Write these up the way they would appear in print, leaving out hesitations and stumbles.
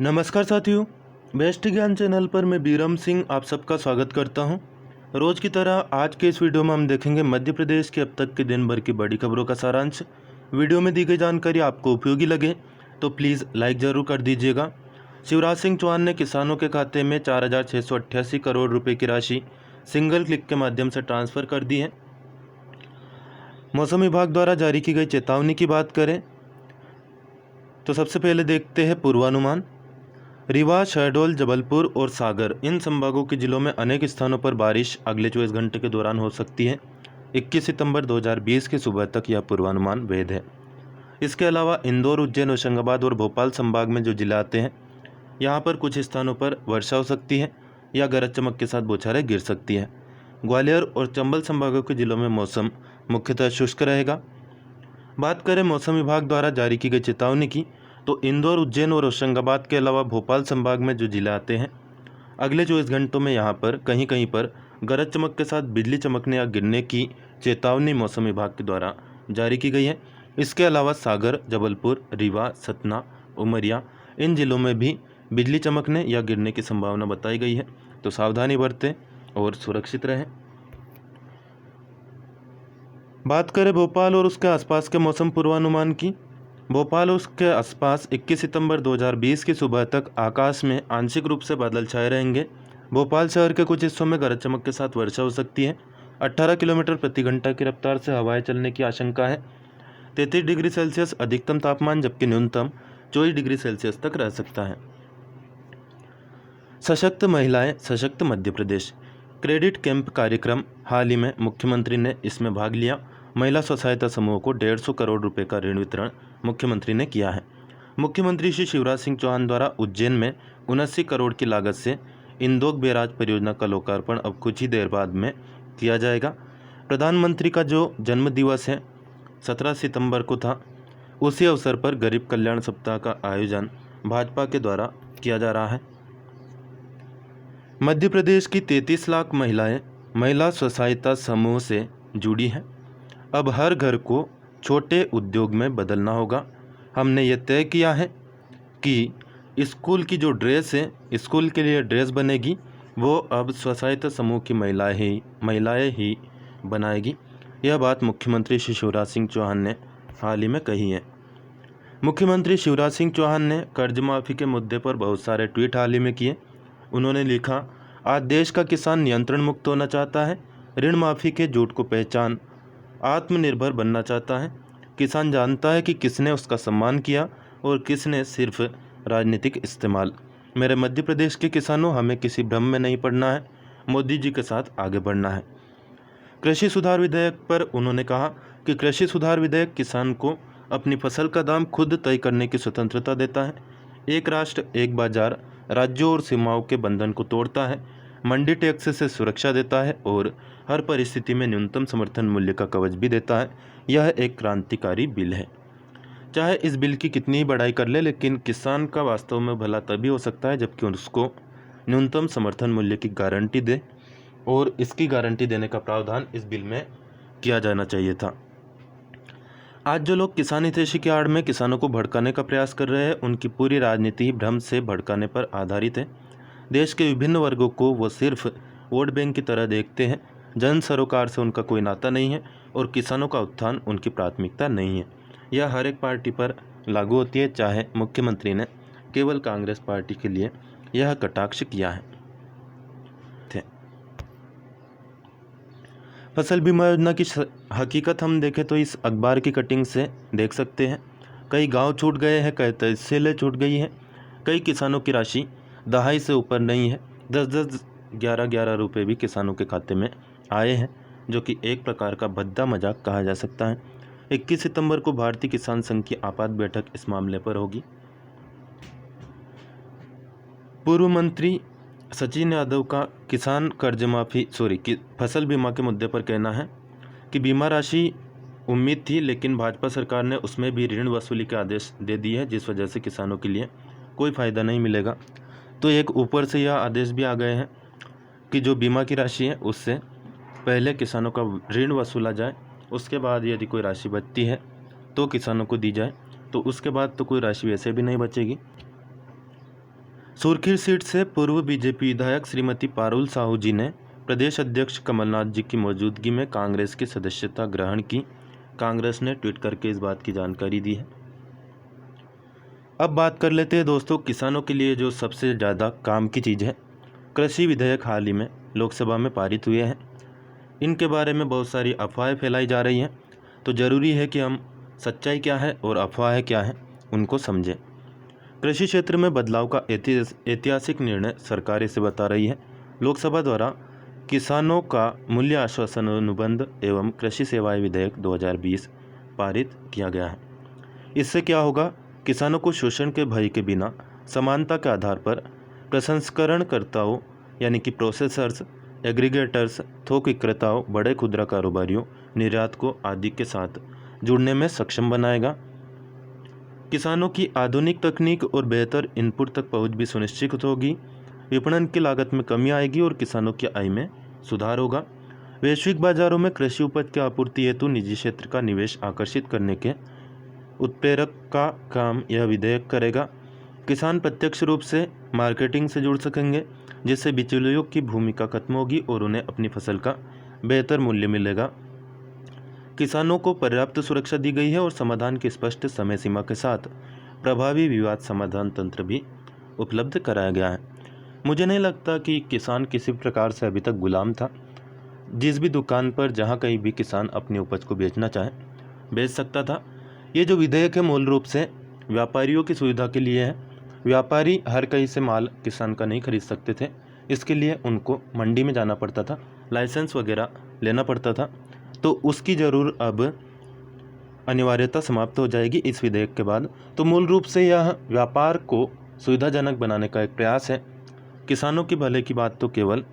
नमस्कार साथियों, बेस्ट ज्ञान चैनल पर मैं बीरम सिंह आप सबका स्वागत करता हूं। रोज़ की तरह आज के इस वीडियो में हम देखेंगे मध्य प्रदेश के अब तक के दिन भर की बड़ी खबरों का सारांश। वीडियो में दी गई जानकारी आपको उपयोगी लगे तो प्लीज़ लाइक ज़रूर कर दीजिएगा। शिवराज सिंह चौहान ने किसानों के खाते में 4,688 करोड़ रुपये की राशि सिंगल क्लिक के माध्यम से ट्रांसफ़र कर दी है। मौसम विभाग द्वारा जारी की गई चेतावनी की बात करें तो सबसे पहले देखते हैं पूर्वानुमान। रीवा, शहडोल, जबलपुर और सागर इन संभागों के जिलों में अनेक स्थानों पर बारिश अगले 24 घंटे के दौरान हो सकती है। 21 सितंबर 2020 की सुबह तक यह पूर्वानुमान वैध है। इसके अलावा इंदौर, उज्जैन, होशंगाबाद और भोपाल संभाग में जो जिले आते हैं यहाँ पर कुछ स्थानों पर वर्षा हो सकती है या गरज चमक के साथ बौछारें गिर सकती है। ग्वालियर और चंबल संभागों के जिलों में मौसम मुख्यतः शुष्क रहेगा। बात करें मौसम विभाग द्वारा जारी की गई चेतावनी की तो इंदौर, उज्जैन और होशंगाबाद के अलावा भोपाल संभाग में जो जिले आते हैं अगले 24 घंटों में यहाँ पर कहीं कहीं पर गरज चमक के साथ बिजली चमकने या गिरने की चेतावनी मौसम विभाग के द्वारा जारी की गई है। इसके अलावा सागर, जबलपुर, रीवा, सतना, उमरिया इन जिलों में भी बिजली चमकने या गिरने की संभावना बताई गई है, तो सावधानी बरतें और सुरक्षित रहें। बात करें भोपाल और उसके आसपास के मौसम पूर्वानुमान की। भोपाल और उसके आसपास 21 सितंबर 2020 की सुबह तक आकाश में आंशिक रूप से बादल छाए रहेंगे। भोपाल शहर के कुछ हिस्सों में गरज चमक के साथ वर्षा हो सकती है। 18 किलोमीटर प्रति घंटा की रफ्तार से हवाएं चलने की आशंका है। 33 डिग्री सेल्सियस अधिकतम तापमान जबकि न्यूनतम 24 डिग्री सेल्सियस तक रह सकता है। सशक्त महिलाएं, सशक्त मध्य प्रदेश क्रेडिट कैंप कार्यक्रम हाल ही में मुख्यमंत्री ने इसमें भाग लिया। महिला स्व सहायता समूह को 150 करोड़ रुपए का ऋण वितरण मुख्यमंत्री ने किया है। मुख्यमंत्री श्री शिवराज सिंह चौहान द्वारा उज्जैन में 79 करोड़ की लागत से इंदौग बैराज परियोजना का लोकार्पण अब कुछ ही देर बाद में किया जाएगा। प्रधानमंत्री का जो जन्म दिवस है 17 सितंबर को था, उसी अवसर पर गरीब कल्याण सप्ताह का आयोजन भाजपा के द्वारा किया जा रहा है। मध्य प्रदेश की 33 लाख महिलाएं महिला स्व सहायता समूह से जुड़ी हैं। अब हर घर को छोटे उद्योग में बदलना होगा। हमने ये तय किया है कि स्कूल की जो ड्रेस है, स्कूल के लिए ड्रेस बनेगी वो अब स्व सहायता समूह की महिलाएं ही बनाएगी। यह बात मुख्यमंत्री श्री शिवराज सिंह चौहान ने हाल ही में कही है। मुख्यमंत्री शिवराज सिंह चौहान ने कर्ज माफ़ी के मुद्दे पर बहुत सारे ट्वीट हाल ही में किए। उन्होंने लिखा, आज देश का किसान नियंत्रण मुक्त होना चाहता है, ऋण माफ़ी के झूठ को पहचान, आत्मनिर्भर बनना चाहता है। किसान जानता है कि किसने उसका सम्मान किया और किसने सिर्फ राजनीतिक इस्तेमाल। मेरे मध्य प्रदेश के किसानों, हमें किसी भ्रम में नहीं पड़ना है, मोदी जी के साथ आगे बढ़ना है। कृषि सुधार विधेयक पर उन्होंने कहा कि कृषि सुधार विधेयक किसान को अपनी फसल का दाम खुद तय करने की स्वतंत्रता देता है। एक राष्ट्र एक बाजार राज्यों और सीमाओं के बंधन को तोड़ता है, मंडी टैक्स से सुरक्षा देता है और हर परिस्थिति में न्यूनतम समर्थन मूल्य का कवच भी देता है। यह एक क्रांतिकारी बिल है। चाहे इस बिल की कितनी ही बड़ाई कर ले, लेकिन किसान का वास्तव में भला तभी हो सकता है जबकि उसको न्यूनतम समर्थन मूल्य की गारंटी दे, और इसकी गारंटी देने का प्रावधान इस बिल में किया जाना चाहिए था। आज जो लोग किसान हितैषी की आड़ में किसानों को भड़काने का प्रयास कर रहे हैं, उनकी पूरी राजनीति भ्रम से भड़काने पर आधारित है। देश के विभिन्न वर्गों को वो सिर्फ वोट बैंक की तरह देखते हैं। जन सरोकार से उनका कोई नाता नहीं है और किसानों का उत्थान उनकी प्राथमिकता नहीं है। यह हर एक पार्टी पर लागू होती है, चाहे मुख्यमंत्री ने केवल कांग्रेस पार्टी के लिए यह कटाक्ष किया है। फसल बीमा योजना की हकीकत हम देखें तो इस अखबार की कटिंग से देख सकते हैं। कई गांव छूट गए हैं, कई तहसीलें छूट गई हैं, कई किसानों की राशि दहाई से ऊपर नहीं है। 10-10, 11-11 रुपये भी किसानों के खाते में आए हैं, जो कि एक प्रकार का भद्दा मजाक कहा जा सकता है। 21 सितंबर को भारतीय किसान संघ की आपात बैठक इस मामले पर होगी। पूर्व मंत्री सचिन यादव का किसान कर्ज माफ़ी फसल बीमा के मुद्दे पर कहना है कि बीमा राशि उम्मीद थी, लेकिन भाजपा सरकार ने उसमें भी ऋण वसूली के आदेश दे दिए हैं, जिस वजह से किसानों के लिए कोई फ़ायदा नहीं मिलेगा। तो एक ऊपर से यह आदेश भी आ गए हैं कि जो बीमा की राशि है उससे पहले किसानों का ऋण वसूला जाए, उसके बाद यदि कोई राशि बचती है तो किसानों को दी जाए, तो उसके बाद तो कोई राशि वैसे भी नहीं बचेगी। सुर्खी सीट से पूर्व बीजेपी विधायक श्रीमती पारुल साहू जी ने प्रदेश अध्यक्ष कमलनाथ जी की मौजूदगी में कांग्रेस की सदस्यता ग्रहण की। कांग्रेस ने ट्वीट करके इस बात की जानकारी दी है। अब बात कर लेते हैं दोस्तों, किसानों के लिए जो सबसे ज़्यादा काम की चीज़ है, कृषि विधेयक हाल ही में लोकसभा में पारित हुए हैं। इनके बारे में बहुत सारी अफवाहें फैलाई जा रही हैं, तो ज़रूरी है कि हम सच्चाई क्या है और अफवाहें क्या हैं उनको समझें। कृषि क्षेत्र में बदलाव का ऐतिहासिक निर्णय सरकार इसे बता रही है। लोकसभा द्वारा किसानों का मूल्य आश्वासन अनुबंध एवं कृषि सेवाएं विधेयक 2020 पारित किया गया है। इससे क्या होगा, किसानों को शोषण के भय के बिना समानता के आधार पर प्रसंस्करणकर्ताओं यानी कि प्रोसेसर्स, एग्रीगेटर्स, थोक विक्रेताओं, बड़े खुदरा कारोबारियों, निर्यातकों आदि के साथ जुड़ने में सक्षम बनाएगा। किसानों की आधुनिक तकनीक और बेहतर इनपुट तक पहुंच भी सुनिश्चित होगी। विपणन की लागत में कमी आएगी और किसानों की आय में सुधार होगा। वैश्विक बाजारों में कृषि उपज की आपूर्ति हेतु निजी क्षेत्र का निवेश आकर्षित करने के उत्प्रेरक का काम यह विधेयक करेगा। किसान प्रत्यक्ष रूप से मार्केटिंग से जुड़ सकेंगे, जिससे बिचौलियों की भूमिका खत्म होगी और उन्हें अपनी फसल का बेहतर मूल्य मिलेगा। किसानों को पर्याप्त सुरक्षा दी गई है और समाधान की स्पष्ट समय सीमा के साथ प्रभावी विवाद समाधान तंत्र भी उपलब्ध कराया गया है। मुझे नहीं लगता कि किसान किसी प्रकार से अभी तक गुलाम था। जिस भी दुकान पर जहां कहीं भी किसान अपनी उपज को बेचना चाहे बेच सकता था। ये जो विधेयक है मूल रूप से व्यापारियों की सुविधा के लिए है। व्यापारी हर कहीं से माल किसान का नहीं खरीद सकते थे, इसके लिए उनको मंडी में जाना पड़ता था, लाइसेंस वगैरह लेना पड़ता था। तो उसकी ज़रूर अब अनिवार्यता समाप्त हो जाएगी इस विधेयक के बाद। तो मूल रूप से यह व्यापार को सुविधाजनक बनाने का एक प्रयास है। किसानों की भले की बात तो केवल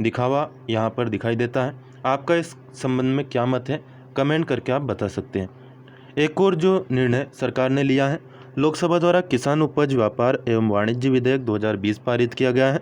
दिखावा यहाँ पर दिखाई देता है। आपका इस संबंध में क्या मत है, कमेंट करके आप बता सकते हैं। एक और जो निर्णय सरकार ने लिया है, लोकसभा द्वारा किसान उपज व्यापार एवं वाणिज्य विधेयक 2020 पारित किया गया है।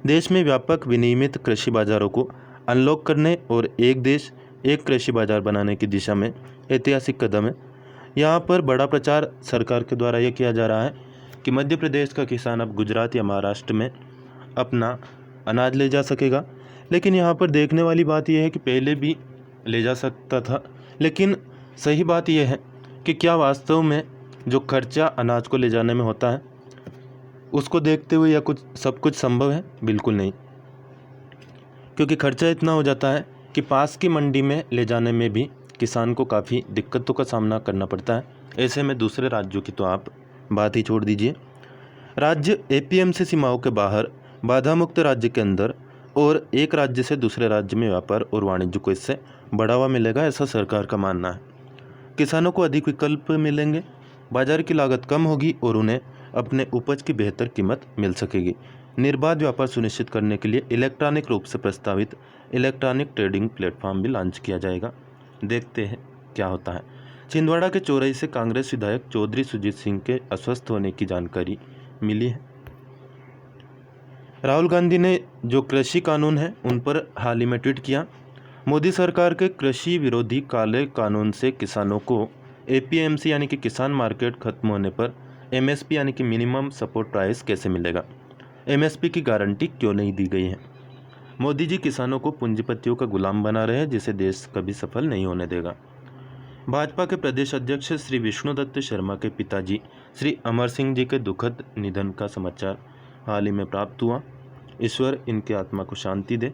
देश में व्यापक विनियमित कृषि बाजारों को अनलॉक करने और एक देश एक कृषि बाजार बनाने की दिशा में ऐतिहासिक कदम है। यहाँ पर बड़ा प्रचार सरकार के द्वारा यह किया जा रहा है कि मध्य प्रदेश का किसान अब गुजरात या महाराष्ट्र में अपना अनाज ले जा सकेगा। लेकिन यहाँ पर देखने वाली बात यह है कि पहले भी ले जा सकता था, लेकिन सही बात यह है कि क्या वास्तव में जो खर्चा अनाज को ले जाने में होता है उसको देखते हुए या सब कुछ संभव है? बिल्कुल नहीं, क्योंकि खर्चा इतना हो जाता है कि पास की मंडी में ले जाने में भी किसान को काफ़ी दिक्कतों का सामना करना पड़ता है। ऐसे में दूसरे राज्यों की तो आप बात ही छोड़ दीजिए। राज्य एपीएमसी सीमाओं के बाहर, बाधा मुक्त राज्य के अंदर और एक राज्य से दूसरे राज्य में व्यापार और वाणिज्य को इससे बढ़ावा मिलेगा, ऐसा सरकार का मानना है। किसानों को अधिक विकल्प मिलेंगे, बाजार की लागत कम होगी और उन्हें अपने उपज की बेहतर कीमत मिल सकेगी। निर्बाध व्यापार सुनिश्चित करने के लिए इलेक्ट्रॉनिक रूप से प्रस्तावित इलेक्ट्रॉनिक ट्रेडिंग प्लेटफॉर्म भी लॉन्च किया जाएगा। देखते हैं क्या होता है। छिंदवाड़ा के चौरई से कांग्रेस विधायक चौधरी सुजीत सिंह के अस्वस्थ होने की जानकारी मिली है। राहुल गांधी ने जो कृषि कानून है उन पर हाल ही में ट्वीट किया। मोदी सरकार के कृषि विरोधी काले कानून से किसानों को एपीएमसी यानी कि किसान मार्केट खत्म होने पर एमएसपी यानी कि मिनिमम सपोर्ट प्राइस कैसे मिलेगा, एमएसपी की गारंटी क्यों नहीं दी गई है। मोदी जी किसानों को पूंजीपतियों का गुलाम बना रहे हैं, जिसे देश कभी सफल नहीं होने देगा। भाजपा के प्रदेश अध्यक्ष श्री विष्णुदत्त शर्मा के पिताजी श्री अमर सिंह जी के दुखद निधन का समाचार हाल ही में प्राप्त हुआ। ईश्वर इनकी आत्मा को शांति दे।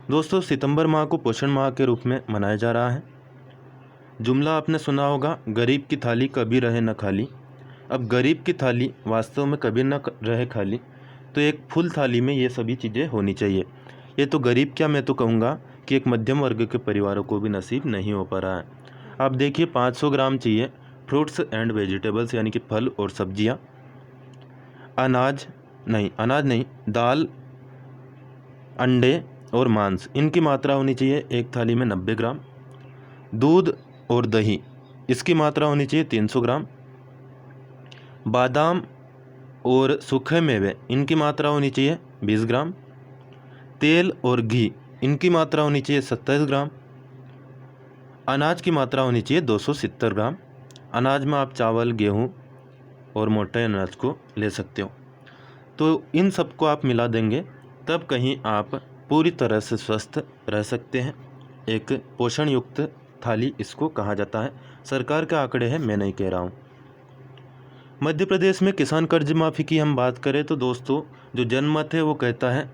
दोस्तों, सितंबर माह को पोषण माह के रूप में मनाया जा रहा है। जुमला आपने सुना होगा, गरीब की थाली कभी रहे न खाली। अब गरीब की थाली वास्तव में कभी न रहे खाली, तो एक फुल थाली में ये सभी चीज़ें होनी चाहिए। ये तो गरीब क्या, मैं तो कहूँगा कि एक मध्यम वर्ग के परिवारों को भी नसीब नहीं हो पा रहा है। आप देखिए 500 ग्राम चाहिए फ्रूट्स एंड वेजिटेबल्स यानी कि फल और सब्जियाँ, अनाज नहीं, दाल, अंडे और मांस, इनकी मात्रा होनी चाहिए एक थाली में 90 ग्राम। दूध और दही, इसकी मात्रा होनी चाहिए 300 ग्राम। बादाम और सूखे मेवे, इनकी मात्रा होनी चाहिए 20 ग्राम। तेल और घी, इनकी मात्रा होनी चाहिए 27 ग्राम। अनाज की मात्रा होनी चाहिए 270 ग्राम। अनाज में आप चावल, गेहूँ और मोटे अनाज को ले सकते हो। तो इन सबको आप मिला देंगे तब कहीं आप पूरी तरह से स्वस्थ रह सकते हैं। एक पोषण युक्त थाली इसको कहा जाता है। सरकार के आंकड़े हैं, मैं नहीं कह रहा हूँ। मध्य प्रदेश में किसान कर्ज माफ़ी की हम बात करें तो दोस्तों जो जनमत है वो कहता है,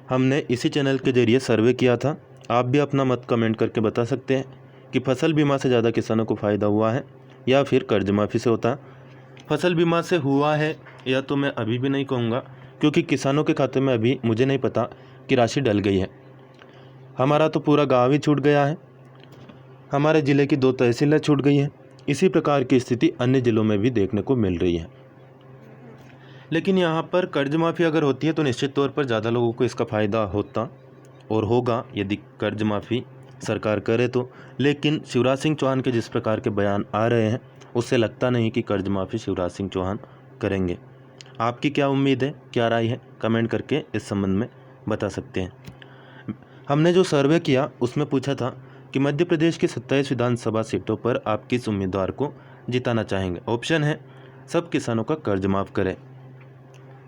हमने इसी चैनल के जरिए सर्वे किया था, आप भी अपना मत कमेंट करके बता सकते हैं कि फसल बीमा से ज़्यादा किसानों को फ़ायदा हुआ है या फिर कर्ज माफ़ी से होता है। फसल बीमा से हुआ है या तो मैं अभी भी नहीं कहूँगा, क्योंकि किसानों के खाते में अभी मुझे नहीं पता कि राशि डल गई है। हमारा तो पूरा गांव ही छूट गया है, हमारे ज़िले की 2 तहसीलें छूट गई हैं। इसी प्रकार की स्थिति अन्य ज़िलों में भी देखने को मिल रही है। लेकिन यहाँ पर कर्ज माफ़ी अगर होती है तो निश्चित तौर पर ज़्यादा लोगों को इसका फ़ायदा होता और होगा यदि कर्ज माफ़ी सरकार करे तो। लेकिन शिवराज सिंह चौहान के जिस प्रकार के बयान आ रहे हैं उससे लगता नहीं कि कर्ज माफ़ी शिवराज सिंह चौहान करेंगे। आपकी क्या उम्मीद है, क्या राय है, कमेंट करके इस संबंध में बता सकते हैं। हमने जो सर्वे किया उसमें पूछा था कि मध्य प्रदेश की 27 विधानसभा सीटों पर आप किस उम्मीदवार को जिताना चाहेंगे। ऑप्शन है, सब किसानों का कर्ज माफ़ करें।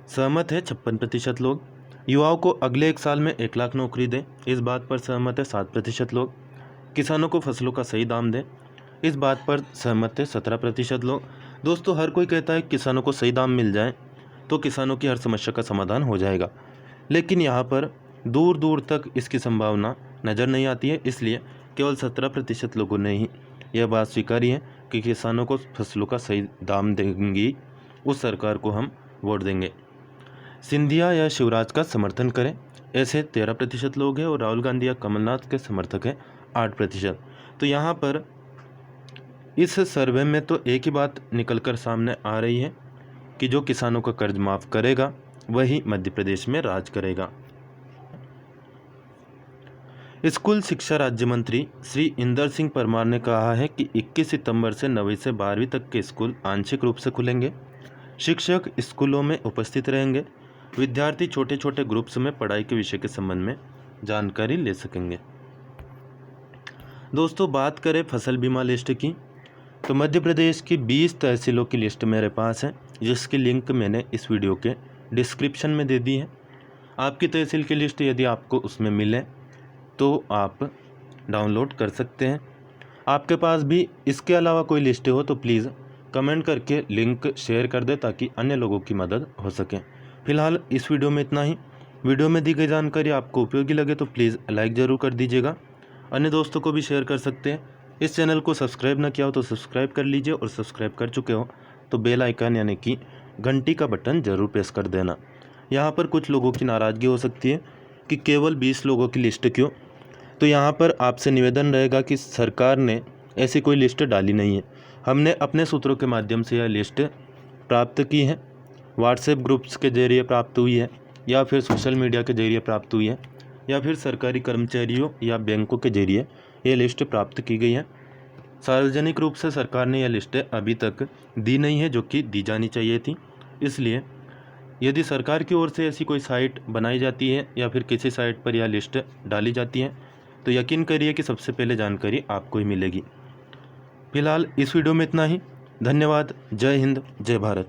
सहमत है 56% लोग। युवाओं को अगले 1 साल में 1 लाख नौकरी दें, इस बात पर सहमत है 7% लोग। किसानों को फसलों का सही दाम दें, इस बात पर सहमत है 17% लोग। दोस्तों हर कोई कहता है किसानों को सही दाम मिल जाए तो किसानों की हर समस्या का समाधान हो जाएगा, लेकिन यहाँ पर दूर दूर तक इसकी संभावना नज़र नहीं आती है। इसलिए केवल 17% लोगों ने ही यह बात स्वीकारी है कि किसानों को फसलों का सही दाम देंगी उस सरकार को हम वोट देंगे। सिंधिया या शिवराज का समर्थन करें, ऐसे 13% लोग हैं और राहुल गांधी या कमलनाथ के समर्थक हैं 8%। तो यहाँ पर इस सर्वे में तो एक ही बात निकलकर सामने आ रही है कि जो किसानों का कर्ज माफ़ करेगा वही मध्य प्रदेश में राज करेगा। स्कूल शिक्षा राज्य मंत्री श्री इंदर सिंह परमार ने कहा है कि 21 सितंबर से 9वीं से 12वीं तक के स्कूल आंशिक रूप से खुलेंगे। शिक्षक स्कूलों में उपस्थित रहेंगे। विद्यार्थी छोटे छोटे ग्रुप्स में पढ़ाई के विषय के संबंध में जानकारी ले सकेंगे। दोस्तों बात करें फसल बीमा लिस्ट की तो मध्य प्रदेश की 20 तहसीलों की लिस्ट मेरे पास है, जिसकी लिंक मैंने इस वीडियो के डिस्क्रिप्शन में दे दी है। आपकी तहसील की लिस्ट यदि आपको उसमें मिले तो आप डाउनलोड कर सकते हैं। आपके पास भी इसके अलावा कोई लिस्ट हो तो प्लीज़ कमेंट करके लिंक शेयर कर दें ताकि अन्य लोगों की मदद हो सके। फिलहाल इस वीडियो में इतना ही। वीडियो में दी गई जानकारी आपको उपयोगी लगे तो प्लीज़ लाइक ज़रूर कर दीजिएगा। अन्य दोस्तों को भी शेयर कर सकते हैं। इस चैनल को सब्सक्राइब ना किया हो तो सब्सक्राइब कर लीजिए और सब्सक्राइब कर चुके हो तो बेल आइकन यानी कि घंटी का बटन ज़रूर प्रेस कर देना। यहाँ पर कुछ लोगों की नाराज़गी हो सकती है कि केवल 20 लोगों की लिस्ट क्यों, तो यहाँ पर आपसे निवेदन रहेगा कि सरकार ने ऐसी कोई लिस्ट डाली नहीं है। हमने अपने सूत्रों के माध्यम से यह लिस्ट प्राप्त की है, व्हाट्सएप ग्रुप्स के जरिए प्राप्त हुई है या फिर सोशल मीडिया के जरिए प्राप्त हुई है या फिर सरकारी कर्मचारियों या बैंकों के जरिए ये लिस्ट प्राप्त की गई है। सार्वजनिक रूप से सरकार ने यह लिस्टें अभी तक दी नहीं है जो कि दी जानी चाहिए थी। इसलिए यदि सरकार की ओर से ऐसी कोई साइट बनाई जाती है या फिर किसी साइट पर यह लिस्ट डाली जाती है तो यकीन करिए कि सबसे पहले जानकारी आपको ही मिलेगी। फिलहाल इस वीडियो में इतना ही। धन्यवाद। जय हिंद, जय भारत।